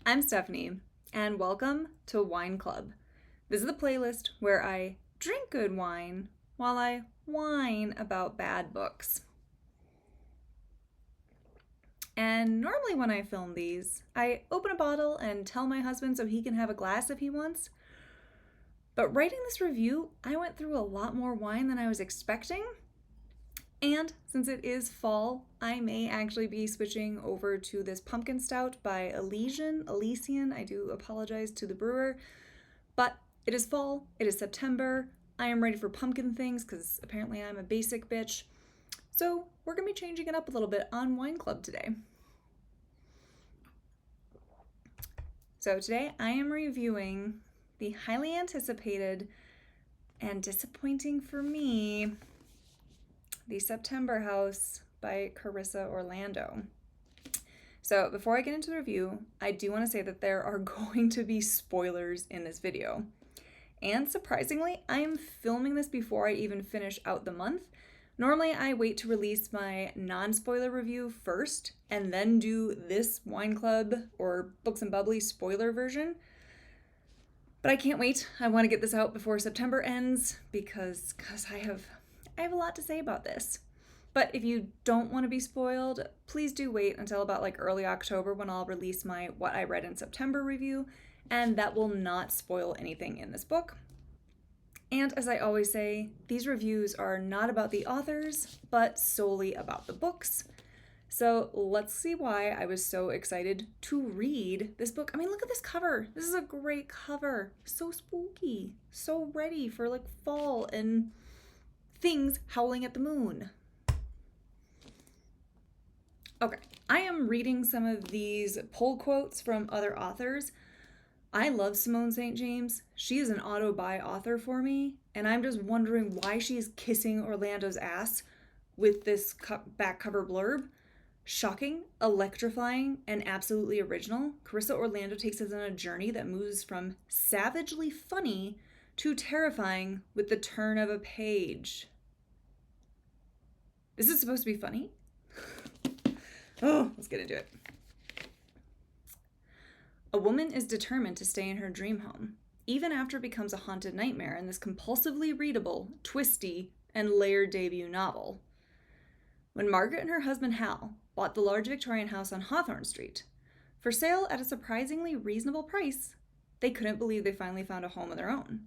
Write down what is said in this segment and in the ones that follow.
I'm Stephanie, and welcome to Wine Club. This is the playlist where I drink good wine while I whine about bad books. And normally when I film these, I open a bottle and tell my husband so he can have a glass if he wants. But writing this review, I went through a lot more wine than I was expecting. And since it is fall, I may actually be switching over to this pumpkin stout by Elysian. I do apologize to the brewer. But it is fall, it is September. I am ready for pumpkin things because apparently I'm a basic bitch. So we're going to be changing it up a little bit on Wine Club today. So today I am reviewing the highly anticipated and disappointing for me, The September House by Carissa Orlando. So before I get into the review, I do want to say that there are going to be spoilers in this video. And surprisingly, I am filming this before I even finish out the month. Normally I wait to release my non-spoiler review first and then do this Wine Club or Books and Bubbly spoiler version. But I can't wait. I want to get this out before September ends because I have a lot to say about this. But if you don't want to be spoiled, please do wait until about early October when I'll release my What I Read in September review, and that will not spoil anything in this book. And as I always say, these reviews are not about the authors, but solely about the books. So let's see why I was so excited to read this book. I mean, look at this cover. This is a great cover. So spooky. So ready for fall and things howling at the moon. Okay, I am reading some of these pull quotes from other authors. I love Simone St. James. She is an auto-buy author for me, and I'm just wondering why she is kissing Orlando's ass with this back cover blurb. Shocking, electrifying, and absolutely original, Carissa Orlando takes us on a journey that moves from savagely funny to terrifying with the turn of a page. Is it supposed to be funny? Oh, let's get into it. A woman is determined to stay in her dream home, even after it becomes a haunted nightmare in this compulsively readable, twisty, and layered debut novel. When Margaret and her husband Hal bought the large Victorian house on Hawthorne Street, for sale at a surprisingly reasonable price, they couldn't believe they finally found a home of their own.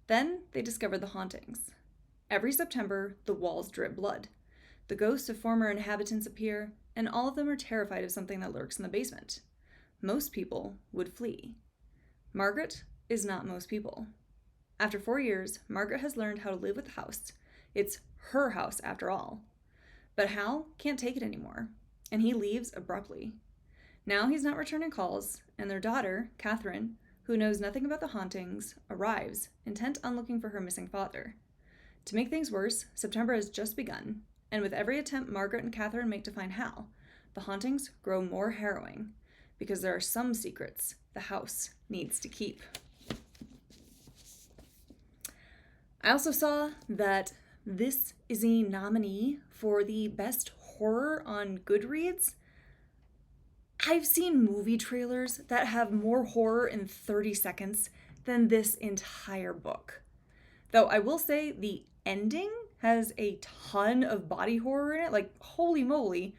Then they discovered the hauntings. Every September, the walls drip blood. The ghosts of former inhabitants appear, and all of them are terrified of something that lurks in the basement. Most people would flee. Margaret is not most people. After 4 years, Margaret has learned how to live with the house. It's her house after all. But Hal can't take it anymore, and he leaves abruptly. Now he's not returning calls, and their daughter, Catherine, who knows nothing about the hauntings, arrives, intent on looking for her missing father. To make things worse, September has just begun, and with every attempt Margaret and Catherine make to find Hal, the hauntings grow more harrowing, because there are some secrets the house needs to keep. I also saw that this is a nominee for the best horror on Goodreads. I've seen movie trailers that have more horror in 30 seconds than this entire book. Though I will say the ending has a ton of body horror in it, holy moly.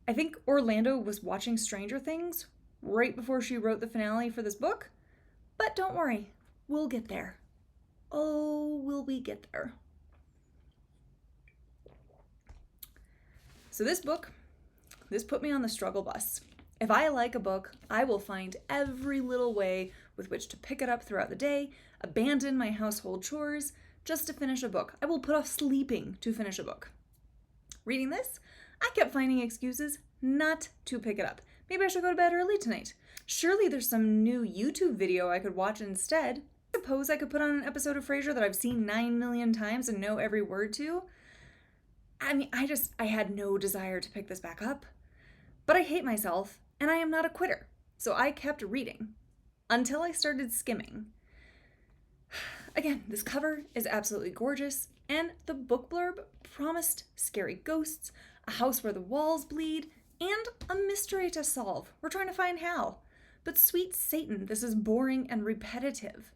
I think Orlando was watching Stranger Things right before she wrote the finale for this book, but don't worry, we'll get there. Oh, will we get there? So this book, this put me on the struggle bus. If I like a book, I will find every little way with which to pick it up throughout the day, abandon my household chores just to finish a book. I will put off sleeping to finish a book. Reading this, I kept finding excuses not to pick it up. Maybe I should go to bed early tonight. Surely there's some new YouTube video I could watch instead. Suppose I could put on an episode of Frasier that I've seen 9 million times and know every word to. I mean, I had no desire to pick this back up. But I hate myself, and I am not a quitter. So I kept reading until I started skimming. Again, this cover is absolutely gorgeous, and the book blurb promised scary ghosts, a house where the walls bleed, and a mystery to solve. We're trying to find Hal. but sweet Satan, this is boring and repetitive.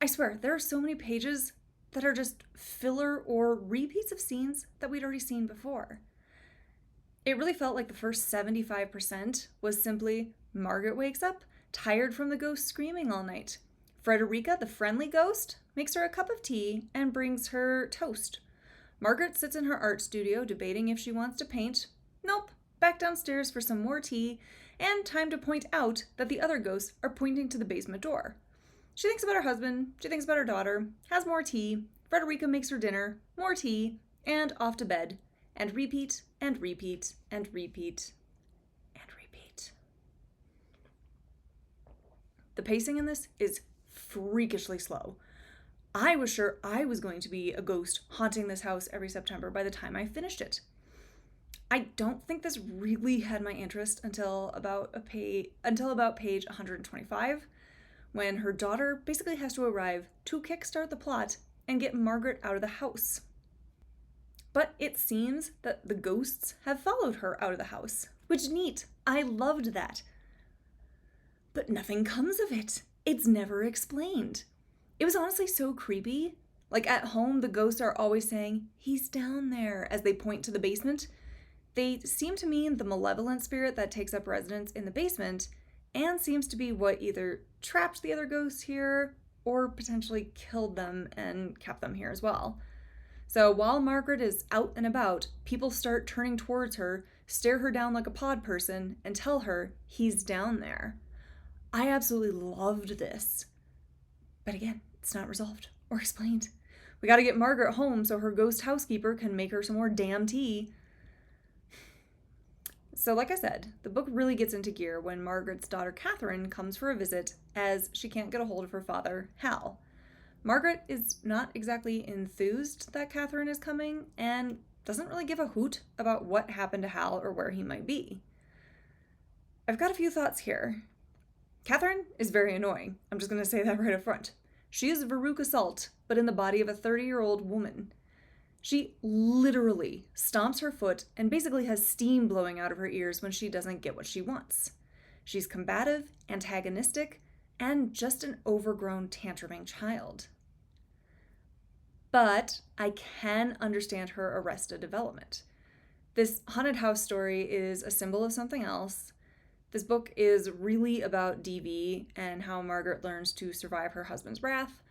I swear, there are so many pages that are just filler or repeats of scenes that we'd already seen before. It really felt like the first 75% was simply Margaret wakes up, tired from the ghost screaming all night. Frederica, the friendly ghost, makes her a cup of tea and brings her toast. Margaret sits in her art studio debating if she wants to paint. Nope, back downstairs for some more tea and time to point out that the other ghosts are pointing to the basement door. She thinks about her husband, she thinks about her daughter, has more tea, Frederica makes her dinner, more tea, and off to bed. And repeat, and repeat, and repeat, and repeat. The pacing in this is freakishly slow. I was sure I was going to be a ghost haunting this house every September by the time I finished it. I don't think this really had my interest until about page 125, when her daughter basically has to arrive to kickstart the plot and get Margaret out of the house. But it seems that the ghosts have followed her out of the house, which neat. I loved that. But nothing comes of it. It's never explained. It was honestly so creepy. Like at home, the ghosts are always saying, "He's down there," as they point to the basement. They seem to mean the malevolent spirit that takes up residence in the basement and seems to be what either trapped the other ghosts here or potentially killed them and kept them here as well. So while Margaret is out and about, people start turning towards her, stare her down like a pod person, and tell her he's down there. I absolutely loved this. But again, it's not resolved or explained. We gotta get Margaret home so her ghost housekeeper can make her some more damn tea. So like I said, the book really gets into gear when Margaret's daughter Catherine comes for a visit as she can't get a hold of her father, Hal. Margaret is not exactly enthused that Catherine is coming and doesn't really give a hoot about what happened to Hal or where he might be. I've got a few thoughts here. Catherine is very annoying. I'm just going to say that right up front. She is Veruca Salt, but in the body of a 30-year-old woman. She literally stomps her foot and basically has steam blowing out of her ears when she doesn't get what she wants. She's combative, antagonistic, and just an overgrown tantruming child. But I can understand her arrested development. This haunted house story is a symbol of something else. This book is really about DV and how Margaret learns to survive her husband's wrath,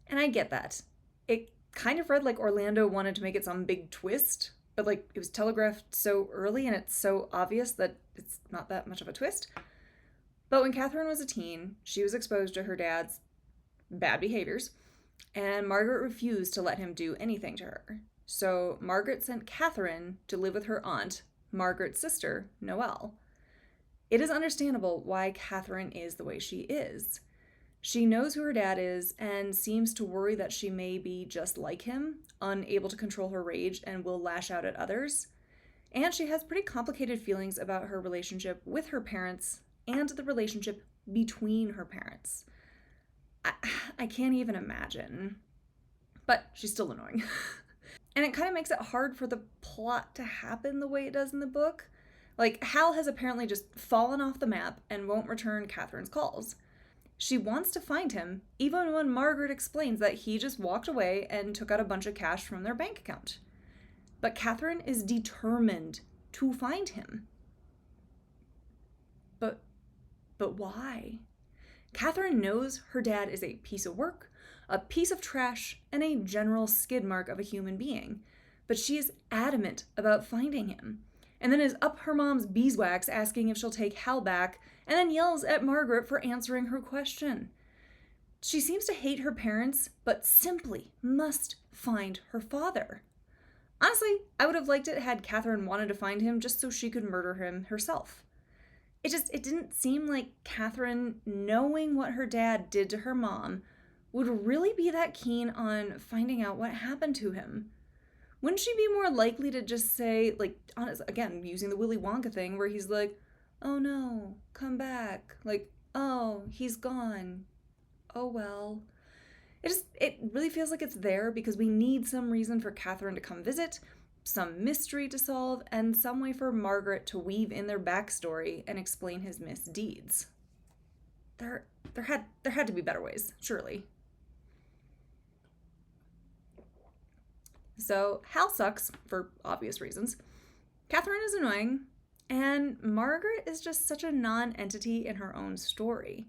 and I get that. It kind of read like Orlando wanted to make it some big twist, but like it was telegraphed so early and it's so obvious that it's not that much of a twist. But when Catherine was a teen, she was exposed to her dad's bad behaviors, and Margaret refused to let him do anything to her. So Margaret sent Catherine to live with her aunt, Margaret's sister, Noelle. It is understandable why Catherine is the way she is. She knows who her dad is and seems to worry that she may be just like him, unable to control her rage and will lash out at others. And she has pretty complicated feelings about her relationship with her parents and the relationship between her parents. I can't even imagine. But she's still annoying. And it kind of makes it hard for the plot to happen the way it does in the book. Like, Hal has apparently just fallen off the map and won't return Catherine's calls. She wants to find him, even when Margaret explains that he just walked away and took out a bunch of cash from their bank account. But Catherine is determined to find him. But why? Catherine knows her dad is a piece of work, a piece of trash, and a general skid mark of a human being, but she is adamant about finding him, and then is up her mom's beeswax asking if she'll take Hal back, and then yells at Margaret for answering her question. She seems to hate her parents, but simply must find her father. Honestly, I would have liked it had Catherine wanted to find him just so she could murder him herself. It didn't seem like Catherine, knowing what her dad did to her mom, would really be that keen on finding out what happened to him. Wouldn't she be more likely to just say, like, honest, again, using the Willy Wonka thing, where he's like, "Oh no, come back," "Oh, he's gone, oh well." It really feels like it's there because we need some reason for Catherine to come visit, some mystery to solve, and some way for Margaret to weave in their backstory and explain his misdeeds. there had to be better ways, surely. So Hal sucks for obvious reasons. Catherine is annoying, and Margaret is just such a non-entity in her own story.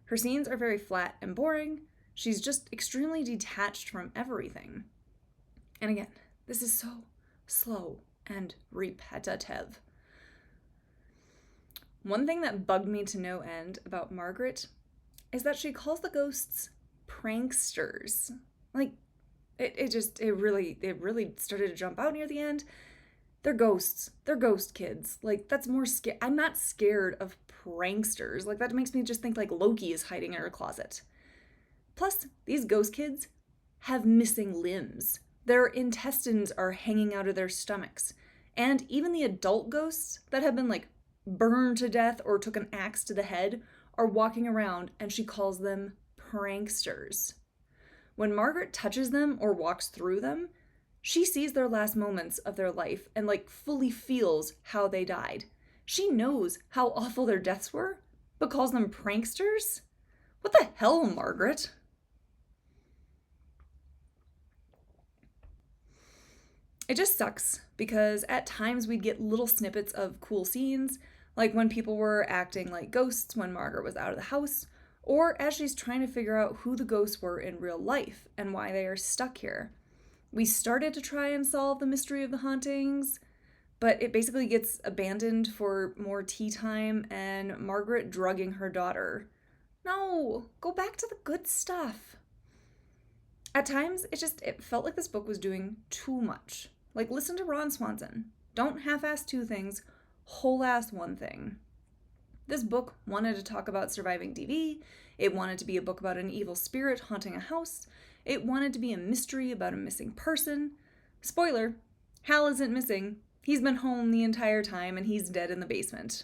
Her scenes are very flat and boring. She's just extremely detached from everything. And again, this is so slow and repetitive. One thing that bugged me to no end about Margaret is that she calls the ghosts pranksters. Like, it really started to jump out near the end. They're ghosts. They're ghost kids. Like, that's more scary. I'm not scared of pranksters. Like, that makes me just think like Loki is hiding in her closet. Plus, these ghost kids have missing limbs. Their intestines are hanging out of their stomachs. And even the adult ghosts that have been like burned to death or took an axe to the head are walking around, and she calls them pranksters. When Margaret touches them or walks through them, she sees their last moments of their life and like fully feels how they died. She knows how awful their deaths were, but calls them pranksters? What the hell, Margaret? It just sucks because at times we'd get little snippets of cool scenes, like when people were acting like ghosts when Margaret was out of the house, or as she's trying to figure out who the ghosts were in real life and why they are stuck here. We started to try and solve the mystery of the hauntings, but it basically gets abandoned for more tea time and Margaret drugging her daughter. No, go back to the good stuff. At times, it felt like this book was doing too much. Like, listen to Ron Swanson. Don't half-ass two things, whole-ass one thing. This book wanted to talk about surviving DV. It wanted to be a book about an evil spirit haunting a house. It wanted to be a mystery about a missing person. Spoiler, Hal isn't missing. He's been home the entire time and he's dead in the basement.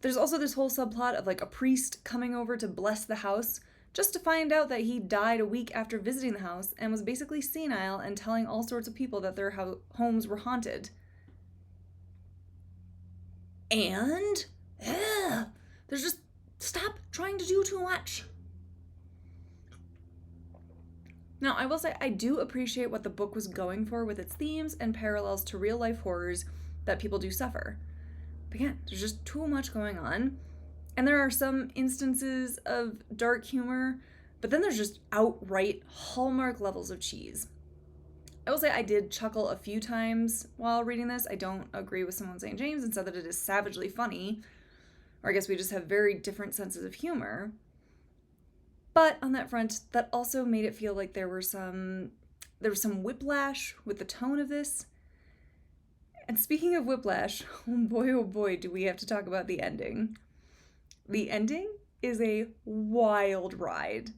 There's also this whole subplot of like a priest coming over to bless the house just to find out that he died a week after visiting the house and was basically senile and telling all sorts of people that their homes were haunted. And there's just stop trying to do too much. Now, I will say I do appreciate what the book was going for with its themes and parallels to real life horrors that people do suffer. But again, there's just too much going on. And there are some instances of dark humor, but then there's just outright Hallmark levels of cheese. I will say I did chuckle a few times while reading this. I don't agree with Simone St. James and said that it is savagely funny, or I guess we just have very different senses of humor. But on that front, that also made it feel like there was some whiplash with the tone of this. And speaking of whiplash, oh boy, do we have to talk about the ending. The ending is a wild ride.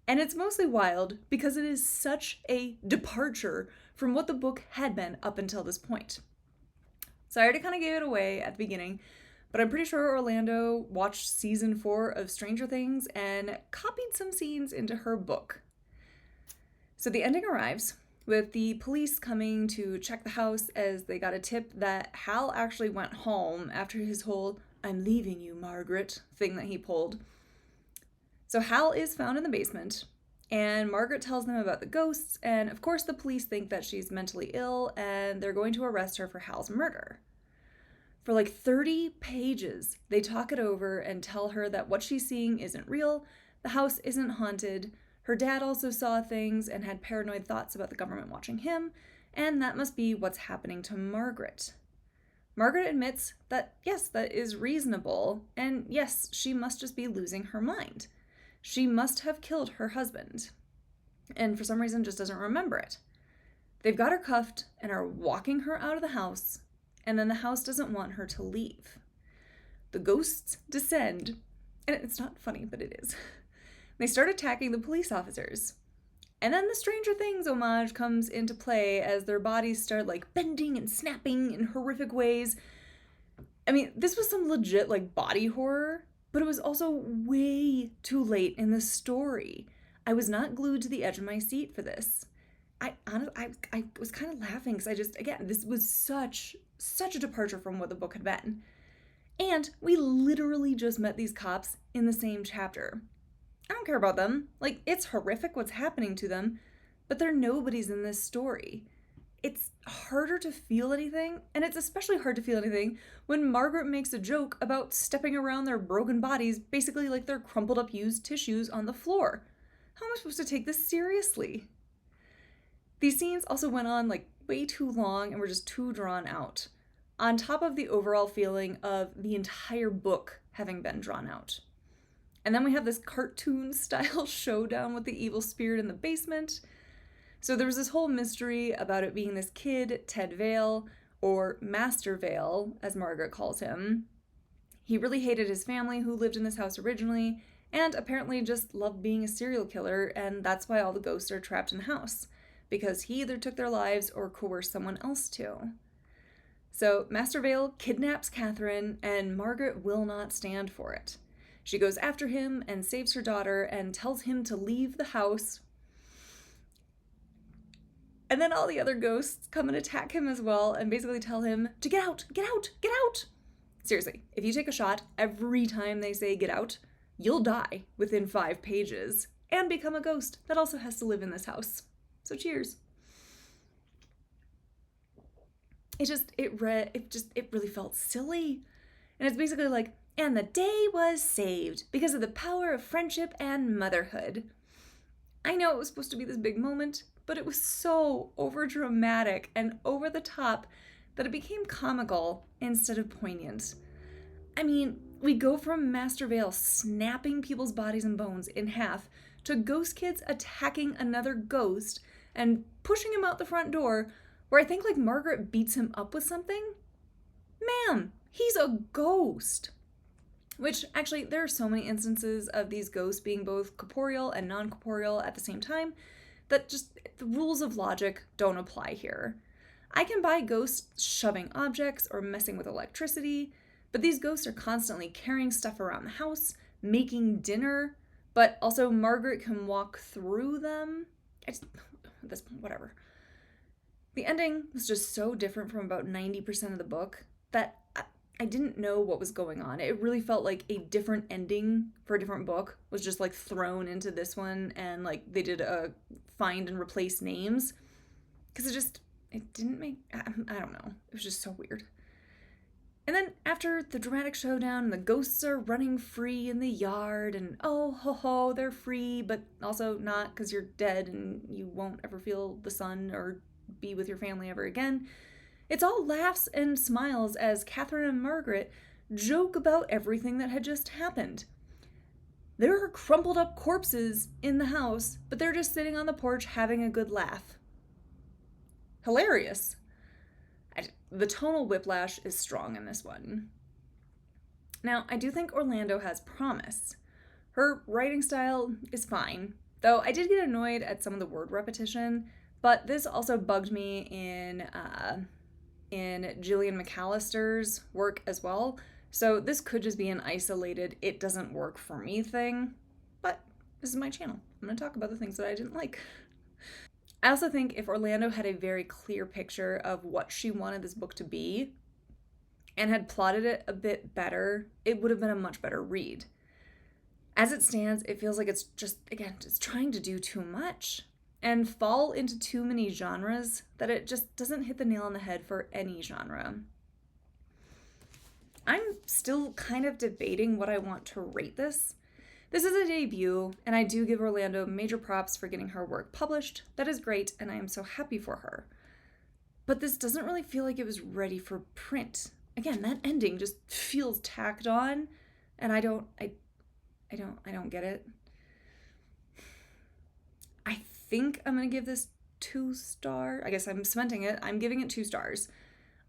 And it's mostly wild because it is such a departure from what the book had been up until this point. So I already kind of gave it away at the beginning, but I'm pretty sure Orlando watched season 4 of Stranger Things and copied some scenes into her book. So the ending arrives with the police coming to check the house as they got a tip that Hal actually went home after his whole "I'm leaving you, Margaret" thing that he pulled. So Hal is found in the basement, and Margaret tells them about the ghosts, and of course the police think that she's mentally ill, and they're going to arrest her for Hal's murder. For like 30 pages, they talk it over and tell her that what she's seeing isn't real, the house isn't haunted, her dad also saw things and had paranoid thoughts about the government watching him, and that must be what's happening to Margaret. Margaret admits that yes, that is reasonable, and yes, she must just be losing her mind. She must have killed her husband, and for some reason just doesn't remember it. They've got her cuffed and are walking her out of the house, and then the house doesn't want her to leave. The ghosts descend, and it's not funny, but it is. They start attacking the police officers. And then the Stranger Things homage comes into play as their bodies start like bending and snapping in horrific ways. I mean, this was some legit like body horror, but it was also way too late in the story. I was not glued to the edge of my seat for this. I was kind of laughing because again, this was such a departure from what the book had been. And we literally just met these cops in the same chapter. I don't care about them. Like, it's horrific what's happening to them, but they're nobodies in this story. It's harder to feel anything, and it's especially hard to feel anything when Margaret makes a joke about stepping around their broken bodies, basically like they're crumpled up used tissues on the floor. How am I supposed to take this seriously? These scenes also went on like way too long and were just too drawn out, on top of the overall feeling of the entire book having been drawn out. And then we have this cartoon-style showdown with the evil spirit in the basement. So there was this whole mystery about it being this kid, Ted Vale, or Master Vale, as Margaret calls him. He really hated his family who lived in this house originally, and apparently just loved being a serial killer, and that's why all the ghosts are trapped in the house, because he either took their lives or coerced someone else to. So Master Vale kidnaps Catherine, and Margaret will not stand for it. She goes after him and saves her daughter and tells him to leave the house. And then all the other ghosts come and attack him as well and basically tell him to get out, get out, get out. Seriously, if you take a shot every time they say get out, you'll die within 5 pages and become a ghost that also has to live in this house. So cheers. It really felt silly. And it's basically like, and the day was saved because of the power of friendship and motherhood. I know it was supposed to be this big moment, but it was so overdramatic and over the top that it became comical instead of poignant. I mean, we go from Master Vale snapping people's bodies and bones in half to ghost kids attacking another ghost and pushing him out the front door, where I think like Margaret beats him up with something. Ma'am, he's a ghost. Which, actually, there are so many instances of these ghosts being both corporeal and non-corporeal at the same time that just the rules of logic don't apply here. I can buy ghosts shoving objects or messing with electricity, but these ghosts are constantly carrying stuff around the house, making dinner, but also Margaret can walk through them. Whatever. The ending was just so different from about 90% of the book that I didn't know what was going on. It really felt like a different ending for a different book was just like thrown into this one, and like they did a find and replace names, because it didn't make, I don't know. It was just so weird. And then after the dramatic showdown, the ghosts are running free in the yard, and oh ho ho, they're free, but also not, because you're dead and you won't ever feel the sun or be with your family ever again. It's all laughs and smiles as Catherine and Margaret joke about everything that had just happened. There are crumpled up corpses in the house, but they're just sitting on the porch having a good laugh. Hilarious. The tonal whiplash is strong in this one. Now, I do think Orlando has promise. Her writing style is fine, though I did get annoyed at some of the word repetition, but this also bugged me in Gillian McAllister's work as well. So this could just be an isolated, it doesn't work for me thing, but this is my channel. I'm going to talk about the things that I didn't like. I also think if Orlando had a very clear picture of what she wanted this book to be and had plotted it a bit better, it would have been a much better read. As it stands, it feels like it's just, again, just trying to do too much and fall into too many genres that it just doesn't hit the nail on the head for any genre. I'm still kind of debating what I want to rate this. This is a debut, and I do give Orlando major props for getting her work published. That is great, and I am so happy for her. But this doesn't really feel like it was ready for print. Again, that ending just feels tacked on, and I don't get it. I think I'm going to give this 2 stars. I guess I'm cementing it. I'm giving it 2 stars.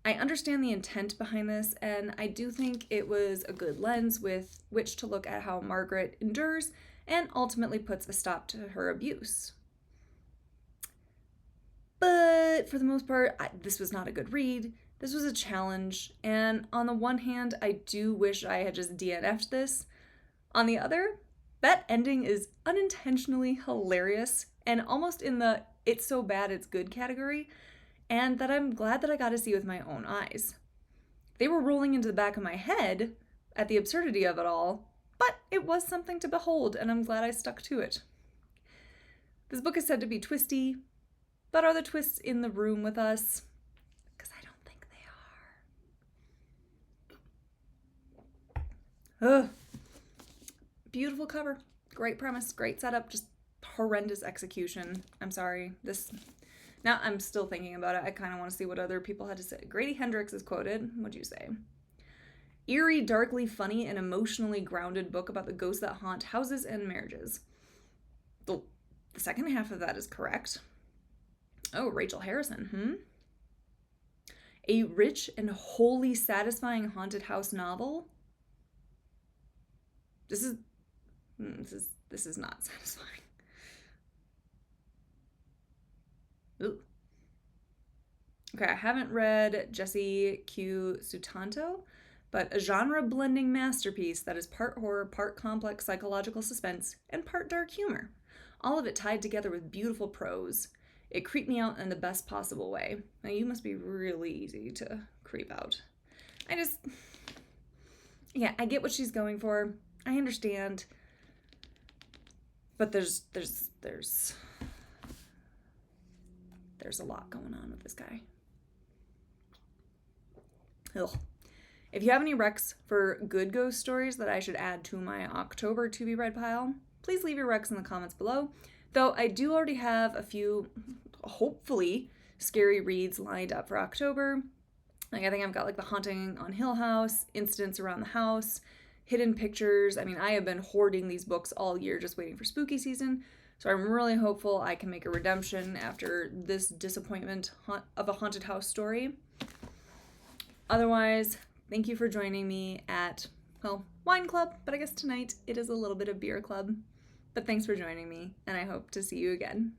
I understand the intent behind this, and I do think it was a good lens with which to look at how Margaret endures and ultimately puts a stop to her abuse. But for the most part, this was not a good read. This was a challenge, and on the one hand, I do wish I had just DNF'd this. On the other, that ending is unintentionally hilarious and almost in the it's so bad it's good category, and that I'm glad that I got to see with my own eyes. They were rolling into the back of my head, at the absurdity of it all, but it was something to behold, and I'm glad I stuck to it. This book is said to be twisty, but are the twists in the room with us? Because I don't think they are. Ugh. Beautiful cover. Great premise. Great setup. Just horrendous execution. I'm sorry. Now I'm still thinking about it. I kind of want to see what other people had to say. Grady Hendrix is quoted. What'd you say? Eerie, darkly funny, and emotionally grounded book about the ghosts that haunt houses and marriages. The second half of that is correct. Oh, Rachel Harrison. A rich and wholly satisfying haunted house novel. This is not satisfying. Ooh. Okay, I haven't read Jesse Q. Sutanto, but a genre-blending masterpiece that is part horror, part complex psychological suspense, and part dark humor. All of it tied together with beautiful prose. It creeped me out in the best possible way. Now, you must be really easy to creep out. I get what she's going for. I understand. But there's a lot going on with this guy. Ugh. If you have any recs for good ghost stories that I should add to my October to be read pile, please leave your recs in the comments below. Though I do already have a few, hopefully, scary reads lined up for October. Like, I think I've got like The Haunting on Hill House, Incidents Around the House, Hidden Pictures. I mean, I have been hoarding these books all year just waiting for spooky season. So I'm really hopeful I can make a redemption after this disappointment of a haunted house story. Otherwise, thank you for joining me at, well, wine club, but I guess tonight it is a little bit of beer club. But thanks for joining me, and I hope to see you again.